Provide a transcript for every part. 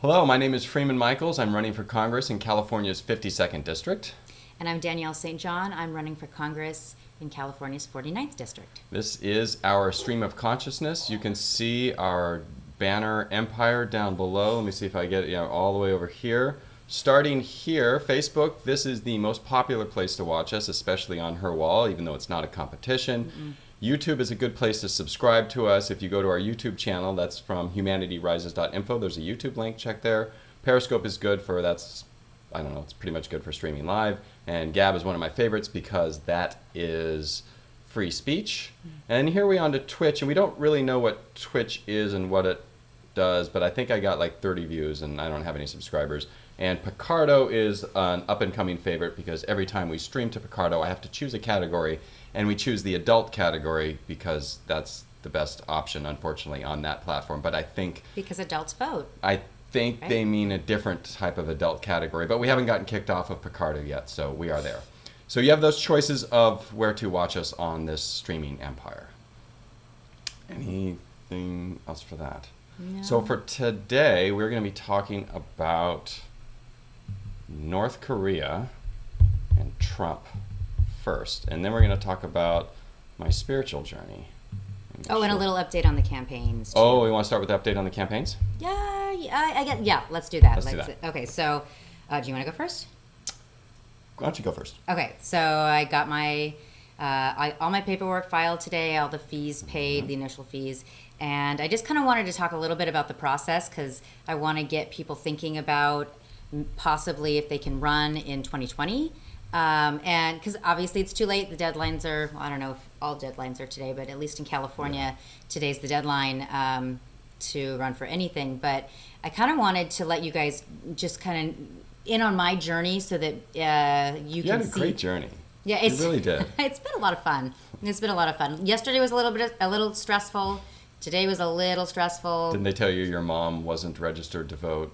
Hello, my name is Freeman Michaels. I'm running for Congress in California's 52nd District. And I'm Danielle St. John. I'm running for Congress in California's 49th District. This is our stream of consciousness. You can see our banner empire down below. Let me see if I get it all the way over here. Starting here, Facebook, this is the most popular place to watch us, especially on her wall, even though it's not a competition. YouTube is a good place to subscribe to us. If you go to our YouTube channel, that's from humanitarises.info. There's a YouTube link, check there. Periscope is good for, it's pretty much good for streaming live. And Gab is one of my favorites because that is free speech. And here we on to Twitch, and we don't really know what Twitch is and what it does, but I think I got like 30 views and I don't have any subscribers. And Picardo is an up-and-coming favorite because every time we stream to Picardo, I have to choose a category, and we choose the adult category because that's the best option, unfortunately, on that platform. But I think... Because adults vote. I think right? They mean a different type of adult category, but we haven't gotten kicked off of Picardo yet, so we are there. So you have those choices of where to watch us on this streaming empire. Anything else for that? No. So for today, we're going to be talking about North Korea and Trump first, and then we're going to talk about my spiritual journey. Oh, and a little update on the campaigns, too. Oh, we want to start with the update on the campaigns? Yeah, let's do that. Let's do that. Okay, so do you want to go first? Why don't you go first? Okay, so I got my all my paperwork filed today, all the fees paid, the initial fees, and I just kind of wanted to talk a little bit about the process because I want to get people thinking about possibly if they can run in 2020. And because obviously it's too late, the deadlines are, I don't know if all deadlines are today, but at least in California, today's the deadline to run for anything. But I kind of wanted to let you guys just kind of in on my journey so that you can see. You had a great journey. Yeah, you really did. It's been a lot of fun. It's been a lot of fun. Yesterday was a little stressful. Today was a little stressful. Didn't they tell you your mom wasn't registered to vote?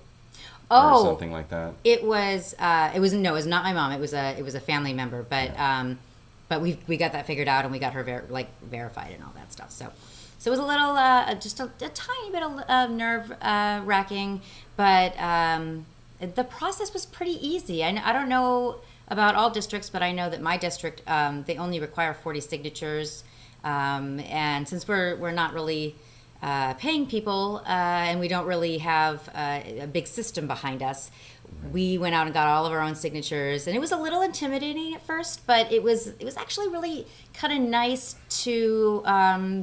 Oh, or something like that. It was not my mom. It was a family member, but we got that figured out and we got her verified and all that stuff. So it was a little just a tiny bit of nerve wracking, but the process was pretty easy. I don't know about all districts, but I know that my district they only require 40 signatures, and since we're not really paying people, and we don't really have a big system behind us. We went out and got all of our own signatures, and it was a little intimidating at first, but it was actually really kind of nice to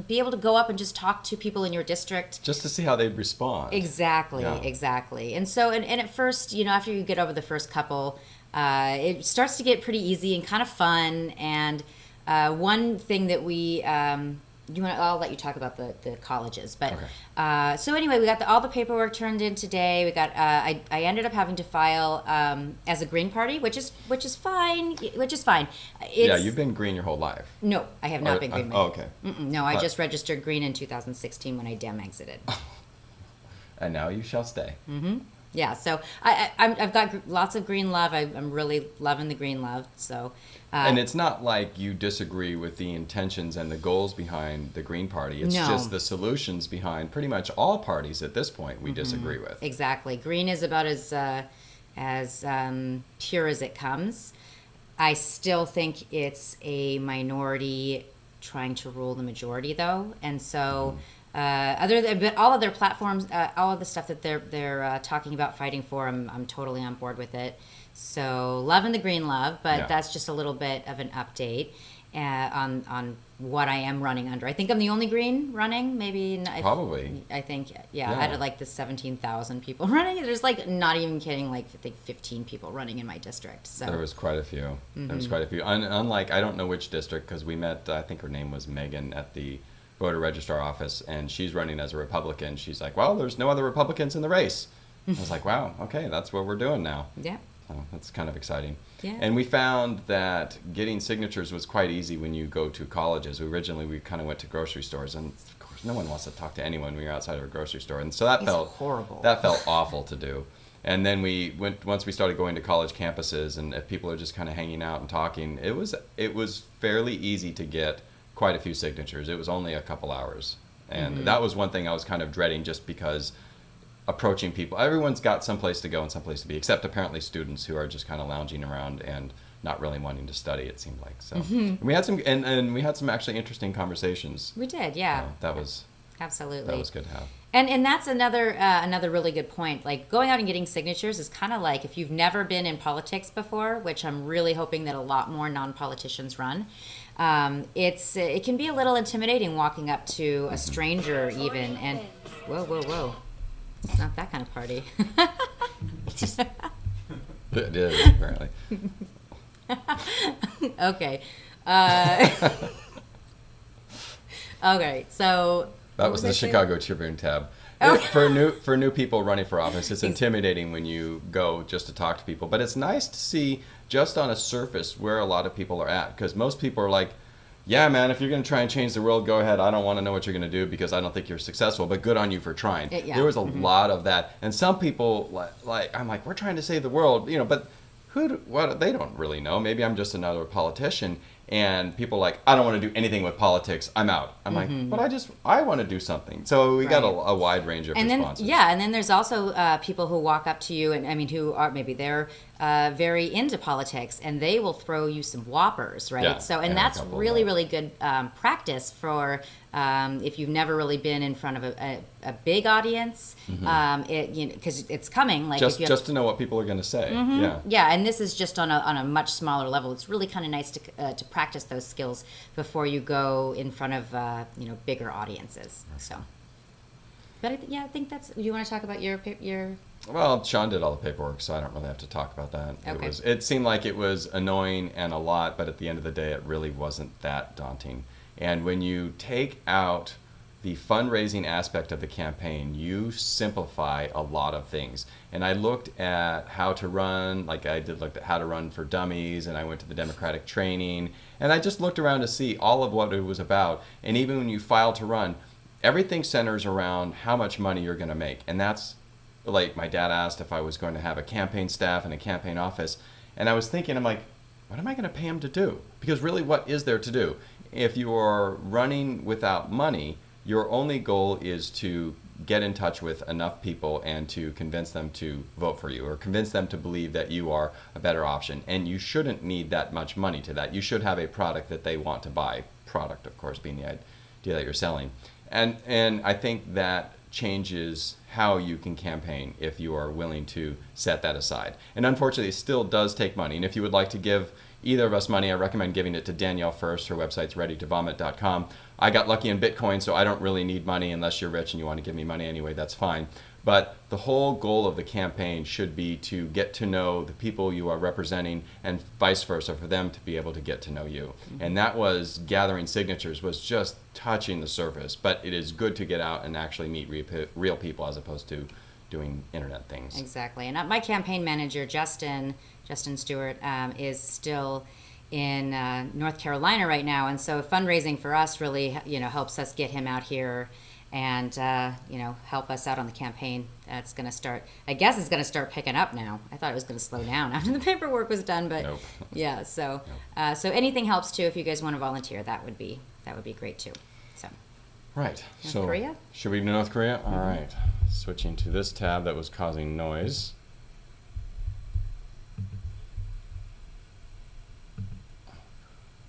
be able to go up and just talk to people in your district. Just to see how they'd respond. Exactly. And so, and at first, after you get over the first couple, it starts to get pretty easy and kind of fun, and one thing that we... I'll let you talk about the colleges, but okay. So anyway, we got all the paperwork turned in today. We got I ended up having to file as a Green Party, which is fine. You've been Green your whole life. No, I have not been Green. Okay. No, I just registered Green in 2016 when I exited. And now you shall stay. Mm-hmm. Yeah, so I've got lots of green love. I'm really loving the green love. So, and it's not like you disagree with the intentions and the goals behind the Green Party. It's just the solutions behind pretty much all parties at this point we disagree with. Exactly. Green is about as pure as it comes. I still think it's a minority trying to rule the majority, though, and so. But all of their platforms, all of the stuff that they're talking about fighting for, I'm totally on board with it. So loving the green love, but that's just a little bit of an update on what I am running under. I think I'm the only green running, maybe. Probably. I think, out of the 17,000 people running, there's not even kidding, I think 15 people running in my district. So there was quite a few. There was quite a few. Unlike, I don't know which district, because we met, I think her name was Megan at the voter registrar office, and she's running as a Republican. She's like, well, there's no other Republicans in the race. I was like, wow, okay, that's what we're doing now. Yeah. So that's kind of exciting. Yeah. And we found that getting signatures was quite easy when you go to colleges. Originally, we kind of went to grocery stores, and of course, no one wants to talk to anyone when you're outside of a grocery store. And so that felt horrible. That felt awful to do. And then once we started going to college campuses, and if people are just kind of hanging out and talking, it was fairly easy to get quite a few signatures. It was only a couple hours. And that was one thing I was kind of dreading, just because approaching people. Everyone's got someplace to go and someplace to be, except apparently students who are just kind of lounging around and not really wanting to study, it seemed like. So and we had some and we had some actually interesting conversations. We did, yeah. That was absolutely. That was good to have. And that's another really good point. Like, going out and getting signatures is kind of like, if you've never been in politics before, which I'm really hoping that a lot more non-politicians run. It can be a little intimidating walking up to a stranger even, and whoa. It's not that kind of party. It is, apparently. Okay. Okay, so... That was the Chicago Tribune tab. Oh. For new people running for office, it's intimidating when you go just to talk to people. But it's nice to see just on a surface where a lot of people are at. Because most people are like, yeah, man, if you're going to try and change the world, go ahead. I don't want to know what you're going to do because I don't think you're successful. But good on you for trying. Yeah. There was a lot of that. And some people, like I'm like, we're trying to save the world, but they don't really know. Maybe I'm just another politician. And people are like, I don't want to do anything with politics. I'm out. I'm like, but I want to do something. So we got a wide range of responses. And then there's also people who walk up to you, and I mean, who are maybe they're very into politics, and they will throw you some whoppers, right? Yeah, So, and that's really, really good practice for if you've never really been in front of a big audience, because it's coming. Like, just to know what people are going to say. Yeah, and this is just on a much smaller level. It's really kind of nice to practice those skills before you go in front of bigger audiences. So, but I think that's. You want to talk about your. Well, Sean did all the paperwork, so I don't really have to talk about that. Okay. It seemed like it was annoying and a lot, but at the end of the day, it really wasn't that daunting. And when you take out the fundraising aspect of the campaign, you simplify a lot of things. And I looked at how to run, looked at how to run for dummies, and I went to the Democratic training, and I just looked around to see all of what it was about. And even when you file to run, everything centers around how much money you're going to make. And that's, like, my dad asked if I was going to have a campaign staff and a campaign office. And I was thinking, I'm like, what am I going to pay him to do? Because really, what is there to do? If you are running without money, your only goal is to get in touch with enough people and to convince them to vote for you, or convince them to believe that you are a better option. And you shouldn't need that much money to that. You should have a product that they want to buy. Product, of course, being the idea that you're selling. And I think that changes how you can campaign if you are willing to set that aside. And unfortunately, it still does take money. And if you would like to give either of us money, I recommend giving it to Danielle first. Her website's readytovomit.com. I got lucky in Bitcoin, so I don't really need money unless you're rich and you want to give me money anyway, that's fine. But the whole goal of the campaign should be to get to know the people you are representing, and vice versa, for them to be able to get to know you. And that was, gathering signatures was just touching the surface, but it is good to get out and actually meet real people as opposed to doing internet things. Exactly. And my campaign manager, Justin Stewart, is still in North Carolina right now, and so fundraising for us really helps us get him out here and help us out on the campaign. That's going to start, I guess it's going to start picking up now. I thought it was going to slow down after the paperwork was done, but nope. Yeah, so so anything helps too. If you guys want to volunteer, that would be great too. So right. North Korea? Should we do North Korea? All right. Switching to this tab that was causing noise.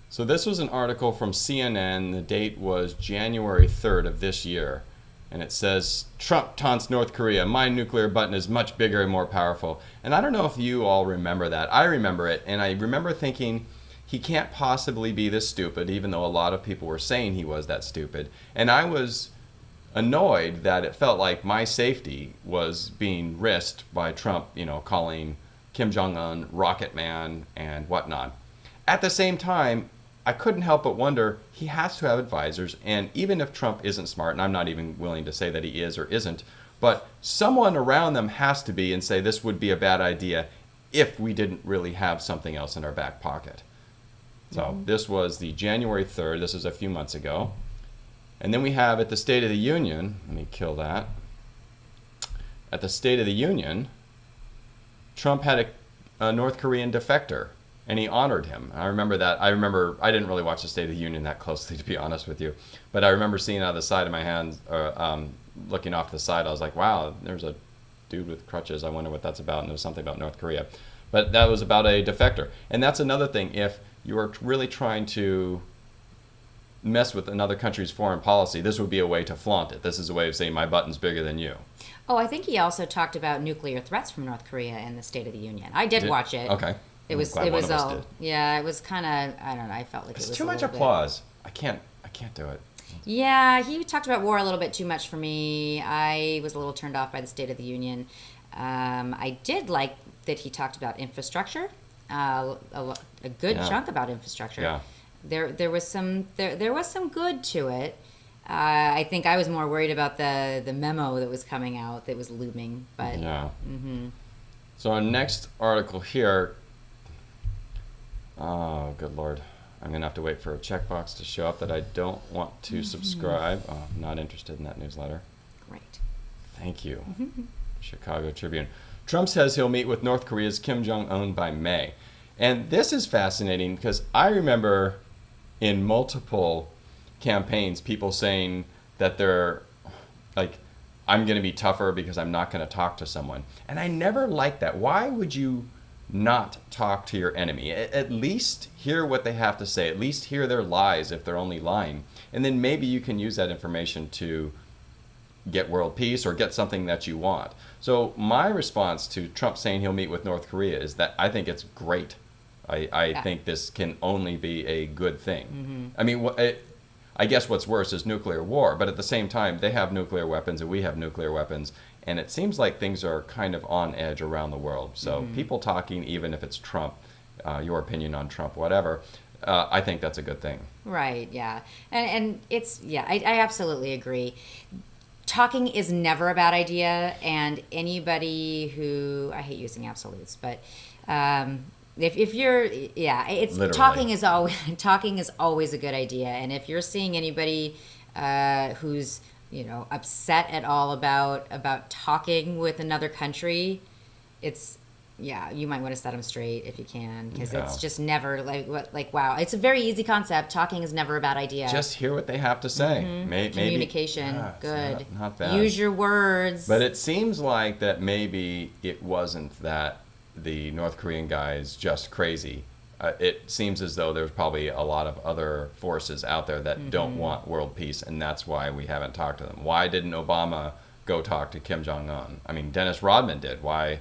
So this was an article from CNN. The date was January 3rd of this year. And it says, Trump taunts North Korea, my nuclear button is much bigger and more powerful. And I don't know if you all remember that. I remember it. And I remember thinking, he can't possibly be this stupid, even though a lot of people were saying he was that stupid. And I was annoyed that it felt like my safety was being risked by Trump, calling Kim Jong-un Rocket Man and whatnot. At the same time, I couldn't help but wonder, he has to have advisors, and even if Trump isn't smart, and I'm not even willing to say that he is or isn't, but someone around them has to be and say this would be a bad idea if we didn't really have something else in our back pocket. So this was the January 3rd, this is a few months ago. And then we have at the State of the Union, let me kill that. At the State of the Union, Trump had a North Korean defector, and he honored him. I remember that. I didn't really watch the State of the Union that closely, to be honest with you, but I remember seeing out of the side of my hands, looking off the side, I was like, wow, there's a dude with crutches. I wonder what that's about. And it was something about North Korea. But that was about a defector. And that's another thing. If you are really trying to mess with another country's foreign policy, this would be a way to flaunt it. This is a way of saying my button's bigger than you. Oh, I think he also talked about nuclear threats from North Korea in the State of the Union. I did watch it. Okay. It was all, yeah, it was kind of, I don't know, I felt like it's it was too much applause. I can't do it. Yeah, he talked about war a little bit too much for me. I was a little turned off by the State of the Union. I did like that he talked about infrastructure, a good chunk about infrastructure. Yeah. There was some good to it. I think I was more worried about the memo that was coming out that was looming. But yeah. Mm-hmm. So our next article here. Oh, good Lord. I'm going to have to wait for a checkbox to show up that I don't want to subscribe. Oh, I'm not interested in that newsletter. Great. Thank you. Chicago Tribune. Trump says he'll meet with North Korea's Kim Jong-un by May. And this is fascinating because I remember in multiple campaigns people saying that they're like, I'm going to be tougher because I'm not going to talk to someone. And I never liked that. Why would you not talk to your enemy? At least hear what they have to say. At least hear their lies if they're only lying. And then maybe you can use that information to get world peace or get something that you want. So my response to Trump saying he'll meet with North Korea is that I think it's great. I think this can only be a good thing. I mean, I guess what's worse is nuclear war, but at the same time, they have nuclear weapons and we have nuclear weapons. And it seems like things are kind of on edge around the world. So people talking, even if it's Trump, your opinion on Trump, whatever, I think that's a good thing. Right, yeah. And it's, I absolutely agree. Talking is never a bad idea. And anybody who, I hate using absolutes, but if you're, it's literally. Talking is always a good idea. And if you're seeing anybody who's upset at all about talking with another country, you might want to set them straight if you can, because it's just never wow, it's a very easy concept. Talking is never a bad idea. Just hear what they have to say. Communication, good. Not bad. Use your words. But it seems like that maybe it wasn't that the North Korean guy is just crazy. It seems as though there's probably a lot of other forces out there that don't want world peace, and that's why we haven't talked to them. Why didn't Obama go talk to Kim Jong-un? I mean, Dennis Rodman did. Why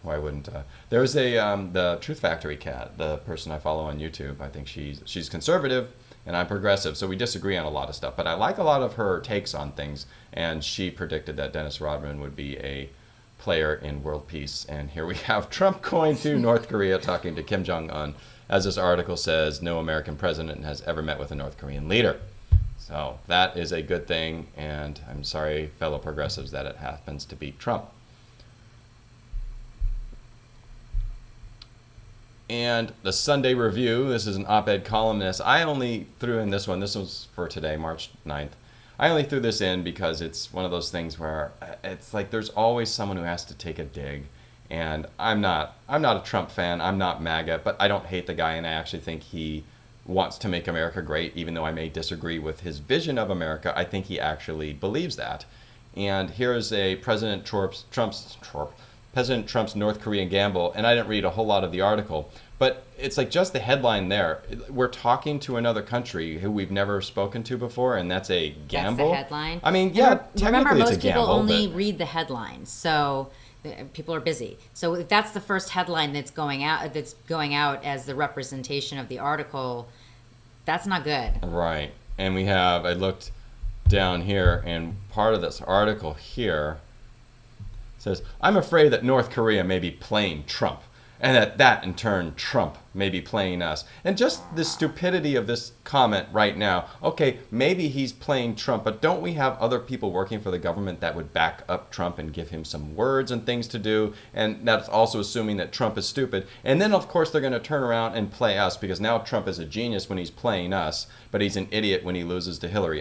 wouldn't? There was the Truth Factory cat, the person I follow on YouTube. I think she's conservative, and I'm progressive, so we disagree on a lot of stuff. But I like a lot of her takes on things, and she predicted that Dennis Rodman would be a player in world peace. And here we have Trump going to North Korea talking to Kim Jong-un. As this article says, no American president has ever met with a North Korean leader. So that is a good thing, and I'm sorry, fellow progressives, that it happens to be Trump. And the Sunday Review, this is an op-ed columnist. I only threw in this one. This was for today, March 9th. I only threw this in because it's one of those things where it's like there's always someone who has to take a dig. And I'm not a Trump fan. I'm not MAGA, but I don't hate the guy, and I actually think he wants to make America great, even though I may disagree with his vision of America. I think he actually believes that. And here's a President Trump's North Korean gamble, and I didn't read a whole lot of the article, but it's like just the headline there. We're talking to another country who we've never spoken to before, and that's a gamble. That's the headline. I mean, yeah, remember, technically it's a most people gamble, only read the headlines, so people are busy. So if that's the first headline that's going out as the representation of the article, that's not good. Right. And I looked down here, and part of this article here says, I'm afraid that North Korea may be playing Trump, and that in turn, Trump may be playing us. And just the stupidity of this comment right now. Okay, maybe he's playing Trump, but don't we have other people working for the government that would back up Trump and give him some words and things to do? And that's also assuming that Trump is stupid. And then, of course, they're going to turn around and play us, because now Trump is a genius when he's playing us, but he's an idiot when he loses to Hillary.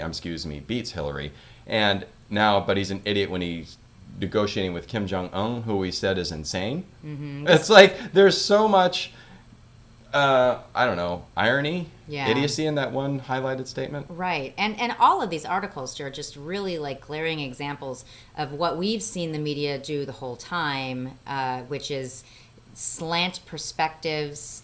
Beats Hillary. But he's an idiot when he's negotiating with Kim Jong-un, who he said is insane. It's like there's so much I don't know, irony, Yeah. idiocy in that one highlighted statement. Right. And all of these articles are just really like glaring examples of what we've seen the media do the whole time, which is slant perspectives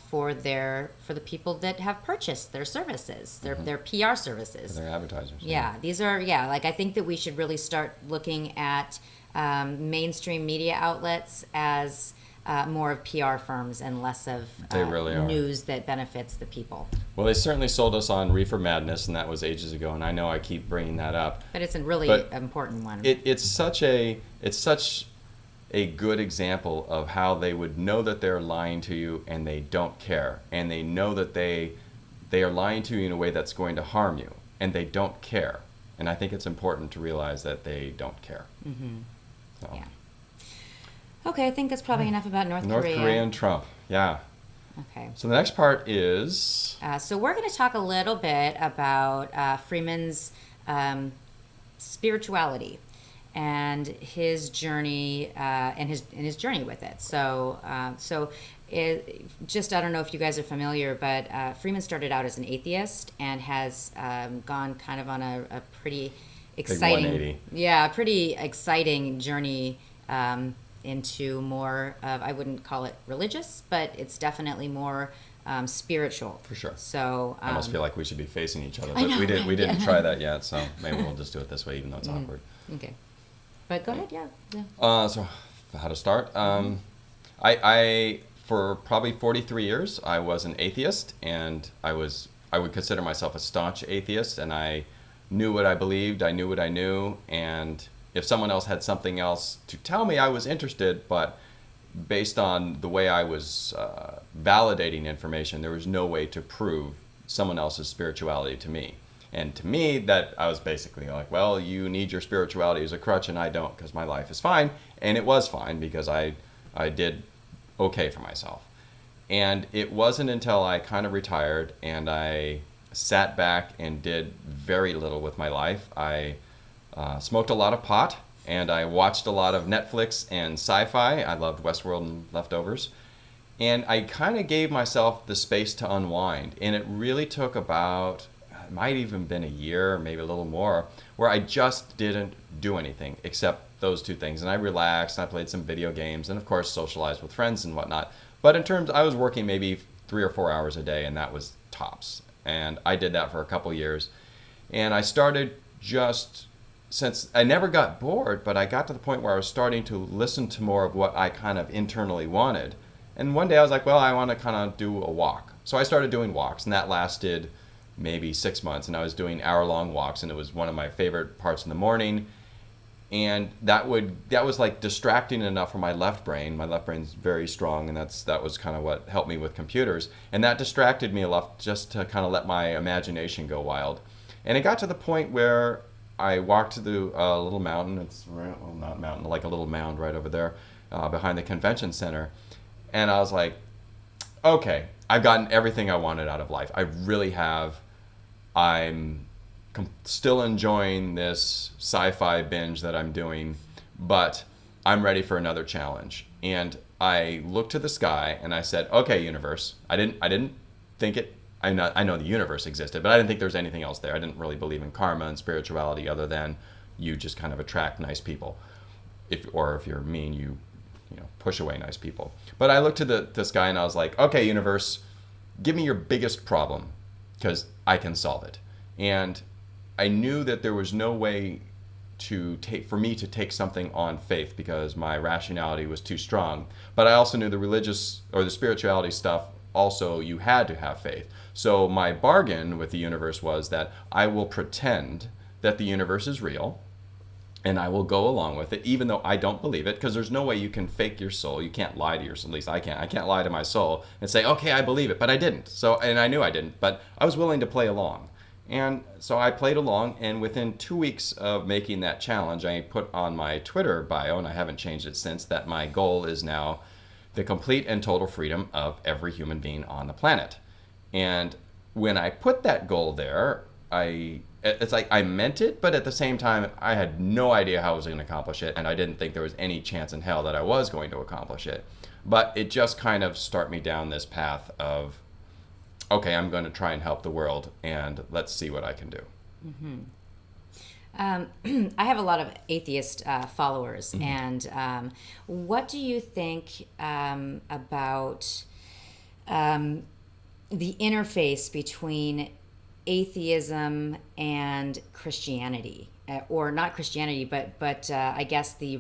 for the people that have purchased their services, their PR services. They're advertisers. Yeah, these are, like, I think that we should really start looking at mainstream media outlets as more of PR firms and less of They really are. news that benefits the people. Well, they certainly sold us on Reefer Madness, and that was ages ago, and I know I keep bringing that up. But it's a really But important one. It's such a good example of how they would know that they're lying to you and they don't care, and they know that they are lying to you in a way that's going to harm you, and they don't care. And I think it's important to realize that they don't care. Mm-hmm. So. Yeah. Okay, I think that's probably enough about North Korea. Korea and Trump, yeah. Okay. So the next part is... So we're going to talk a little bit about Freeman's spirituality and his journey and his journey with it. So just, I don't know if you guys are familiar, but Freeman started out as an atheist and has gone kind of on a pretty exciting, 180. Pretty exciting journey into more of, I wouldn't call it religious, but it's definitely more spiritual. For sure. So I almost feel like we should be facing each other, but I know, we didn't yeah. try that yet, so maybe we'll just do it this way, even though it's awkward. Okay, but go ahead. Yeah. So how to start? I for probably 43 years I was an atheist, and I would consider myself a staunch atheist, and I knew what I believed, I knew what I knew, and if someone else had something else to tell me, I was interested, but based on the way I was validating information, there was no way to prove someone else's spirituality to me. And to me, that I was basically like, well, you need your spirituality as a crutch, and I don't, because my life is fine. And it was fine because I did okay for myself. And it wasn't until I kind of retired and I sat back and did very little with my life. I smoked a lot of pot, and I watched a lot of Netflix and sci-fi. I loved Westworld and Leftovers. And I kind of gave myself the space to unwind. And it really took about, it might even been a year, maybe a little more, where I just didn't do anything except those two things. And I relaxed, and I played some video games, and of course socialized with friends and whatnot. But in terms, I was working maybe 3 or 4 hours a day, and that was tops. And I did that for a couple years. And I started just... since I never got bored, but I got to the point where I was starting to listen to more of what I kind of internally wanted. And one day I was like, well, I want to kind of do a walk. So I started doing walks, and that lasted maybe 6 months. And I was doing hour-long walks, and it was one of my favorite parts in the morning. And that was like distracting enough for my left brain. My left brain's very strong, and that was kind of what helped me with computers. And that distracted me enough just to kind of let my imagination go wild. And it got to the point where I walked to the little mountain. It's, well, not mountain, like a little mound right over there behind the convention center. And I was like, okay, I've gotten everything I wanted out of life. I really have. I'm still enjoying this sci-fi binge that I'm doing, but I'm ready for another challenge. And I looked to the sky and I said, okay, universe. I didn't think it. I know the universe existed, but I didn't think there was anything else there. I didn't really believe in karma and spirituality other than you just kind of attract nice people. If you're mean, you push away nice people. But I looked to the sky and I was like, okay, universe, give me your biggest problem because I can solve it. And I knew that there was no way for me to take something on faith because my rationality was too strong. But I also knew the religious or the spirituality stuff, also you had to have faith. So my bargain with the universe was that I will pretend that the universe is real, and I will go along with it, even though I don't believe it, because there's no way you can fake your soul. You can't lie to your soul. At least I can't. I can't lie to my soul and say, okay, I believe it, but I didn't. And I knew I didn't, but I was willing to play along. And so I played along, and within 2 weeks of making that challenge, I put on my Twitter bio, and I haven't changed it since, that my goal is now the complete and total freedom of every human being on the planet. And when I put that goal there, it's like I meant it, but at the same time, I had no idea how I was going to accomplish it, and I didn't think there was any chance in hell that I was going to accomplish it. But it just kind of started me down this path of, okay, I'm going to try and help the world, and let's see what I can do. I have a lot of atheist followers, and what do you think about the interface between atheism and Christianity, or not Christianity, but I guess the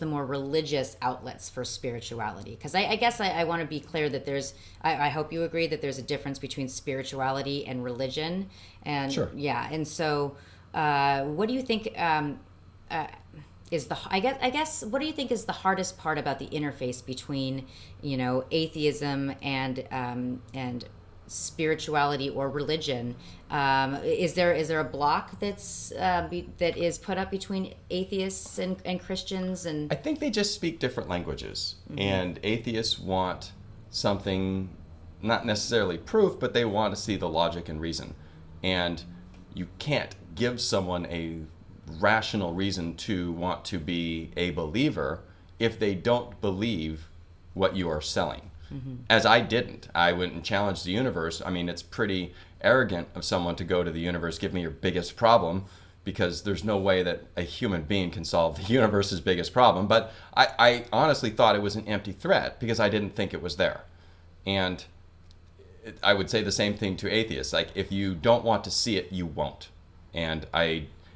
more religious outlets for spirituality? Because I guess I want to be clear that I hope you agree that there's a difference between spirituality and religion, and Sure. yeah, and so what do you think? I guess what do you think is the hardest part about the interface between atheism and spirituality or religion? Is there a block that is put up between atheists and Christians? And I think they just speak different languages, and atheists want something, not necessarily proof, but they want to see the logic and reason, and you can't give someone a rational reason to want to be a believer if they don't believe what you are selling. As I didn't. I went and challenged the universe. I mean, it's pretty arrogant of someone to go to the universe, give me your biggest problem, because there's no way that a human being can solve the universe's biggest problem. But I honestly thought it was an empty threat because I didn't think it was there. And I would say the same thing to atheists. Like, if you don't want to see it, you won't. And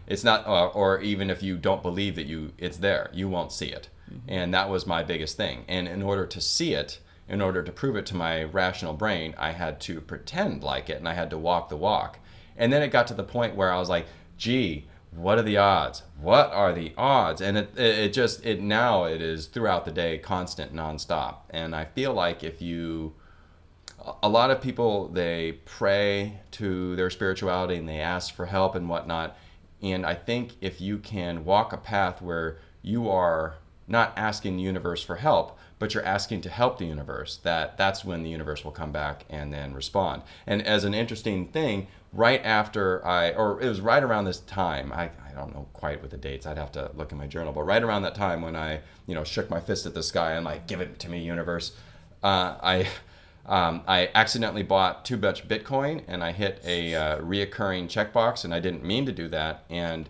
it's not, or even if you don't believe that it's there, you won't see it. And that was my biggest thing. And in order to see it, in order to prove it to my rational brain, I had to pretend like it, and I had to walk the walk. And then it got to the point where I was like, gee, what are the odds? What are the odds? And it now is throughout the day, constant, nonstop. And I feel like a lot of people, they pray to their spirituality and they ask for help and whatnot. And I think if you can walk a path where you are not asking the universe for help, but you're asking to help the universe, that's when the universe will come back and then respond. And as an interesting thing, right after it was right around this time, I don't know quite with the dates, I'd have to look in my journal, but right around that time when I shook my fist at the sky and like, give it to me, universe, I accidentally bought too much Bitcoin, and I hit a reoccurring checkbox, and I didn't mean to do that. And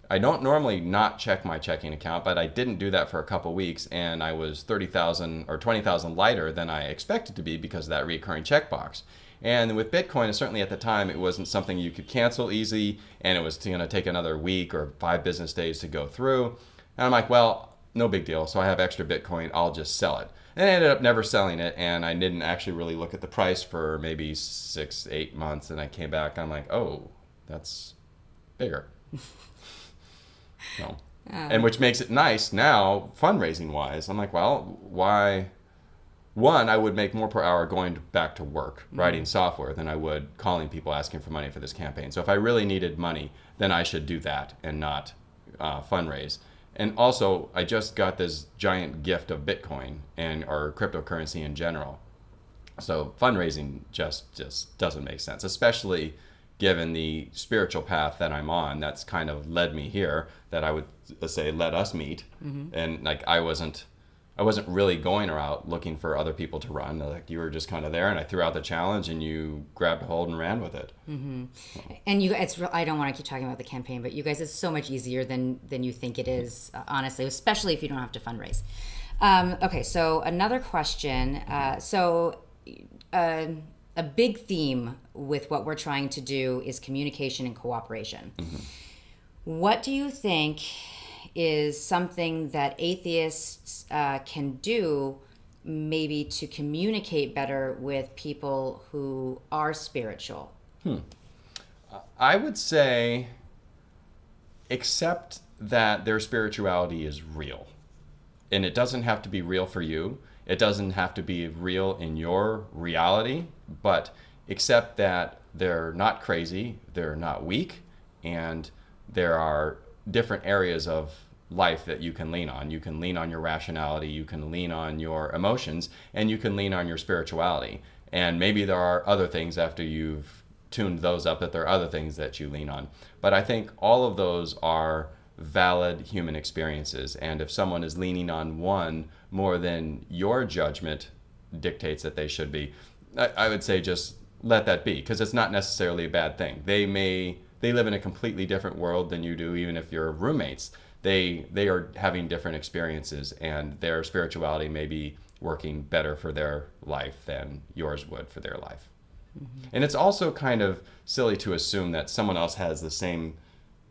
I don't normally not check my checking account, but I didn't do that for a couple weeks, and I was 30,000 or 20,000 lighter than I expected to be because of that recurring checkbox. And with Bitcoin, certainly at the time, it wasn't something you could cancel easy, and it was going to take another week or 5 business days to go through. And I'm like, well, no big deal. So I have extra Bitcoin, I'll just sell it. And I ended up never selling it, and I didn't actually really look at the price for maybe 6-8 months, and I came back, I'm like, oh, that's bigger. No. And which makes it nice now, fundraising wise. I'm like, well, why? One, I would make more per hour going back to work, writing software, than I would calling people asking for money for this campaign. So if I really needed money, then I should do that and not fundraise. And also, I just got this giant gift of Bitcoin or cryptocurrency in general. So fundraising just doesn't make sense, especially given the spiritual path that I'm on. That's kind of led me here, that I would say let us meet. And like I wasn't really going around looking for other people to run. Like, you were just kind of there, and I threw out the challenge, and you grabbed a hold and ran with it. So. And I don't want to keep talking about the campaign, but you guys, it's so much easier than you think it is, honestly, especially if you don't have to fundraise. Okay, so another question. A big theme with what we're trying to do is communication and cooperation. What do you think is something that atheists can do maybe to communicate better with people who are spiritual? I would say accept that their spirituality is real. And it doesn't have to be real for you. It doesn't have to be real in your reality, but accept that they're not crazy, they're not weak, and there are different areas of life that you can lean on. You can lean on your rationality, you can lean on your emotions, and you can lean on your spirituality. And maybe there are other things after you've tuned those up, that there are other things that you lean on. But I think all of those are valid human experiences. And if someone is leaning on one more than your judgment dictates that they should be, I would say just let that be, because it's not necessarily a bad thing. They live in a completely different world than you do, even if you're roommates. They are having different experiences, and their spirituality may be working better for their life than yours would for their life. Mm-hmm. And it's also kind of silly to assume that someone else has the same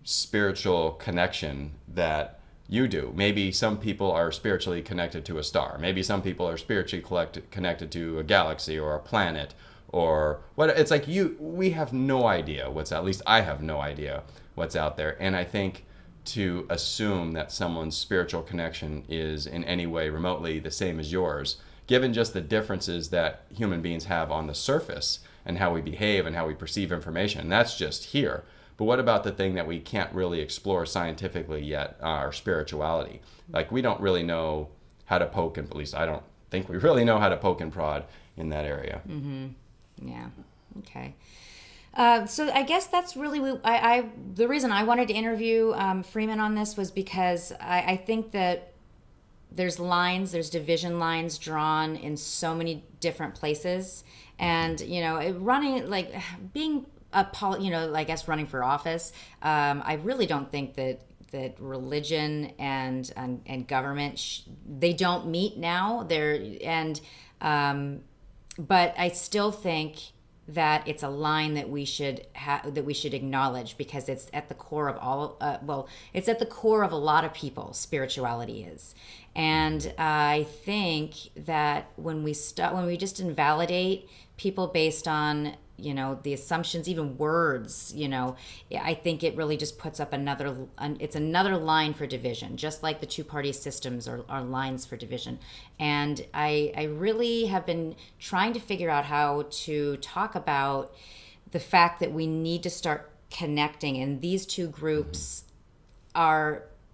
spiritual connection that you do. Maybe some people are spiritually connected to a star. Maybe some people are spiritually connected to a galaxy or a planet or what. It's like we have no idea what's, at least I have no idea what's out there. And I think to assume that someone's spiritual connection is in any way remotely the same as yours, given just the differences that human beings have on the surface and how we behave and how we perceive information, that's just here. But what about the thing that we can't really explore scientifically yet, our spirituality? Like, we don't really know how to poke, and at least I don't think we really know how to poke and prod in that area. Mm-hmm. Yeah. Okay. So I guess that's really the reason I wanted to interview Freeman on this was because I think that there's division lines drawn in so many different places, and being I guess running for office, I really don't think that religion and government they don't meet now. But I still think that it's a line that we should acknowledge, because it's at the core of it's at the core of a lot of people. Spirituality is, and I think that when we just invalidate people based on the assumptions, even words, I think it really just puts up another line for division, just like the two-party systems are lines for division. And I really have been trying to figure out how to talk about the fact that we need to start connecting, and these two groups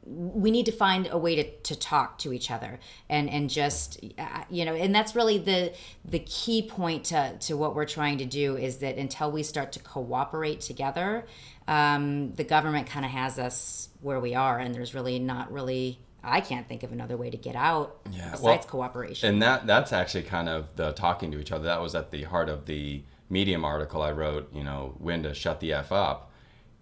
we need to find a way to talk to each other and just and that's really the key point to what we're trying to do, is that until we start to cooperate together, the government kind of has us where we are, and there's really not really, I can't think of another way to get out besides cooperation. And that's actually kind of the talking to each other. That was at the heart of the Medium article I wrote, when to shut the F up.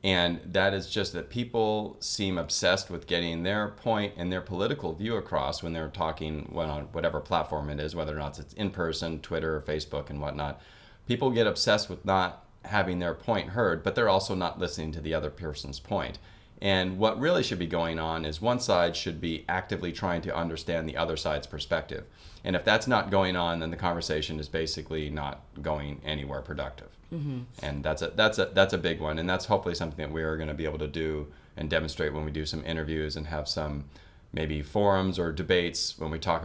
And that is just that people seem obsessed with getting their point and their political view across when they're talking on whatever platform it is, whether or not it's in person, Twitter, or Facebook, and whatnot. People get obsessed with not having their point heard, but they're also not listening to the other person's point. And what really should be going on is one side should be actively trying to understand the other side's perspective. And if that's not going on, then the conversation is basically not going anywhere productive. Mm-hmm. And that's a big one. And that's hopefully something that we are going to be able to do and demonstrate when we do some interviews and have some maybe forums or debates when we talk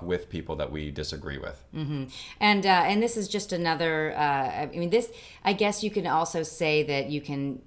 with people that we disagree with. Mm-hmm. And this is just another, I guess you can also say that you can,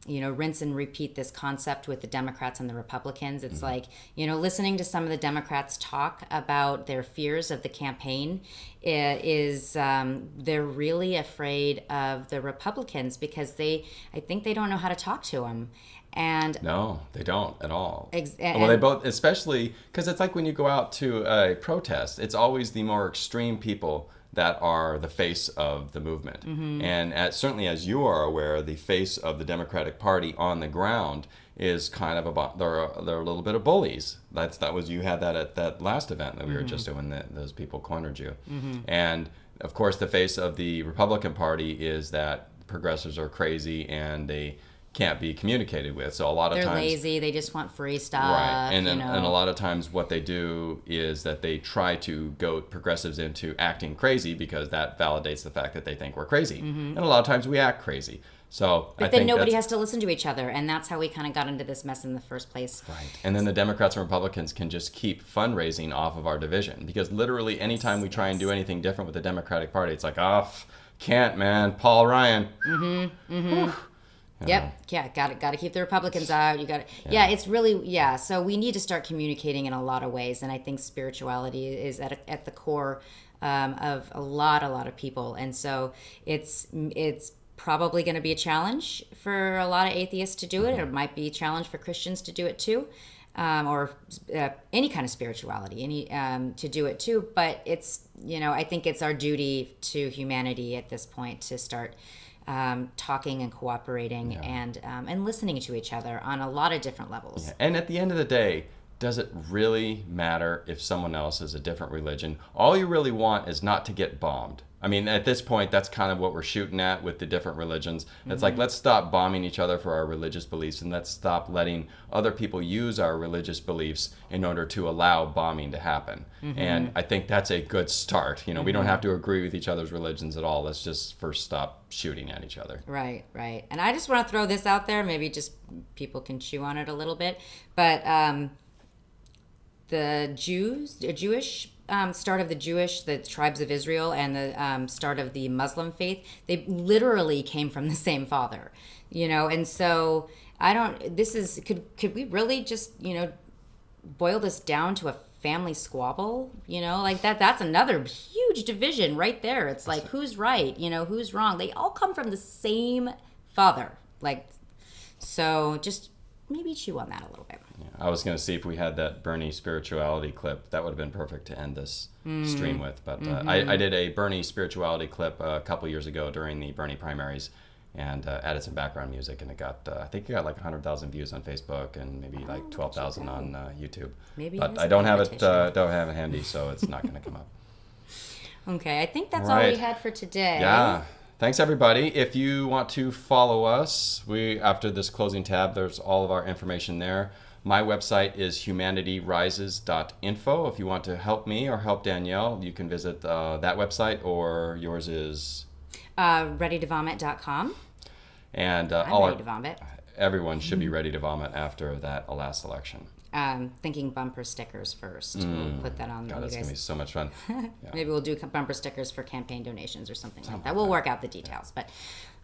rinse and repeat this concept with the Democrats and the Republicans. It's like, listening to some of the Democrats talk about their fears of the campaign is they're really afraid of the Republicans because I think they don't know how to talk to them. And no, they don't at all. Well, they both, especially because it's like when you go out to a protest, it's always the more extreme people that are the face of the movement. Mm-hmm. And certainly as you are aware, the face of the Democratic Party on the ground is kind of they're a little bit of bullies. You had that at that last event that we were just doing, those people cornered you. Mm-hmm. And of course the face of the Republican Party is that progressives are crazy and they can't be communicated with. So a lot of times they're lazy, they just want free stuff. Right. And a lot of times what they do is that they try to goad progressives into acting crazy because that validates the fact that they think we're crazy. Mm-hmm. And a lot of times we act crazy. But then nobody has to listen to each other, and that's how we kind of got into this mess in the first place. Right. And then the Democrats and Republicans can just keep fundraising off of our division, because literally anytime we try and do anything different with the Democratic Party, it's like, can't, man, Paul Ryan. Mm-hmm. Mm-hmm. Yep. Yeah. Got to keep the Republicans out. You got to. Yeah. It's really. So we need to start communicating in a lot of ways, and I think spirituality is at the core of a lot of people, and so it's probably going to be a challenge for a lot of atheists to do it. Or it might be a challenge for Christians to do it too, or any kind of spirituality, to do it too. But it's, I think it's our duty to humanity at this point to start talking and cooperating and listening to each other on a lot of different levels. Yeah. And at the end of the day, does it really matter if someone else is a different religion? All you really want is not to get bombed. I mean, at this point, that's kind of what we're shooting at with the different religions. It's like, let's stop bombing each other for our religious beliefs, and let's stop letting other people use our religious beliefs in order to allow bombing to happen. And I think that's a good start. We don't have to agree with each other's religions at all. Let's just first stop shooting at each other. Right. And I just want to throw this out there. Maybe just people can chew on it a little bit. But the Jewish start of the tribes of Israel, and the start of the Muslim faith, they literally came from the same father, and so could we really just, boil this down to a family squabble, like that's another huge division right there. It's like, who's right, who's wrong? They all come from the same father, so just maybe chew on that a little bit. Yeah, I was going to see if we had that Bernie spirituality clip. That would have been perfect to end this stream with. But I did a Bernie spirituality clip a couple years ago during the Bernie primaries, and added some background music, and I think it got like 100,000 views on Facebook and maybe like 12,000 on YouTube. Maybe, but I don't have it handy, so it's not going to come up. Okay, I think that's all we had for today. Yeah. Thanks, everybody. If you want to follow us, after this closing tab, there's all of our information there. My website is humanitymrises.info. If you want to help me or help Danielle, you can visit that website, or yours is? readytovomit.com. And I'm ready to vomit. Everyone should be ready to vomit after that last election. Thinking bumper stickers first. We'll put that on. God, that's going to be so much fun. Yeah. Maybe we'll do bumper stickers for campaign donations or something like that. We'll work out the details. But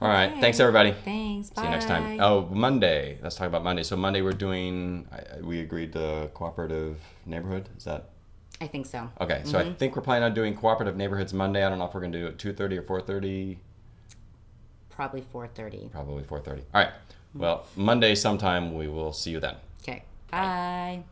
all right. Thanks, everybody. Thanks. Bye. See you next time. Oh, Monday. Let's talk about Monday. So Monday we're doing, we agreed to cooperative neighborhood. Is that? I think so. Okay. So I think we're planning on doing cooperative neighborhoods Monday. I don't know if we're going to do it 2:30 or 4:30. Probably 4:30. Probably 4:30. All right. Well, Monday sometime we will see you then. Okay. Bye.